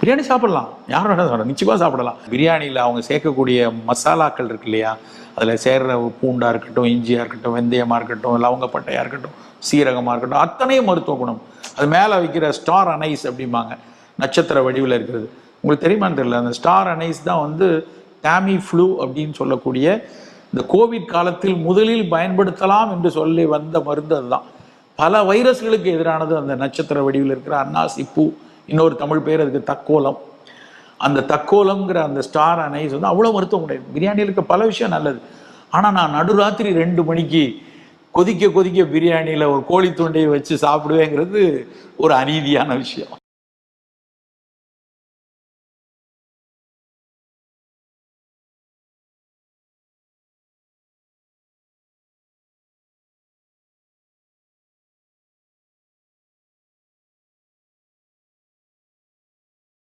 பிரியாணி சாப்பிடலாம், யாரும் வேணாலும் சாப்பிடலாம், நிச்சயமாக சாப்பிடலாம். பிரியாணியில் அவங்க சேர்க்கக்கூடிய மசாலாக்கள் இருக்கு இல்லையா, அதில் சேர்கிற பூண்டாக இருக்கட்டும், இஞ்சியாக இருக்கட்டும், வெந்தயமாக இருக்கட்டும், லவங்கப்பட்டையாக இருக்கட்டும், சீரகமாக இருக்கட்டும், அத்தனையும் மருத்துவ குணம். அது மேலே வைக்கிற ஸ்டார் அனைஸ் அப்படிம்பாங்க, நட்சத்திர வடிவில் இருக்கிறது. உங்களுக்கு தெரியுமான்னு தெரியல, அந்த ஸ்டார் அனைஸ் தான் வந்து டேமி ஃப்ளூ அப்படின்னு சொல்லக்கூடிய இந்த கோவிட் காலத்தில் முதலில் பயன்படுத்தலாம் என்று சொல்லி வந்த மருந்து அதுதான். பல வைரஸ்களுக்கு எதிரானது அந்த நட்சத்திர வடிவில் இருக்கிற அன்னாசி பூ. இன்னொரு தமிழ் பேர் அதுக்கு தக்கோலம். அந்த தக்கோலம்ங்கிற அந்த ஸ்டார் அனைஸ் வந்து அவ்வளோ மருத்துவம் கிடையாது. பிரியாணியில் இருக்க பல விஷயம் நல்லது. ஆனால் நான் நடுராத்திரி 2 மணிக்கு கொதிக்க கொதிக்க பிரியாணியில் ஒரு கோழி துண்டையை வச்சு சாப்பிடுவேங்கிறது ஒரு அநீதியான விஷயம்.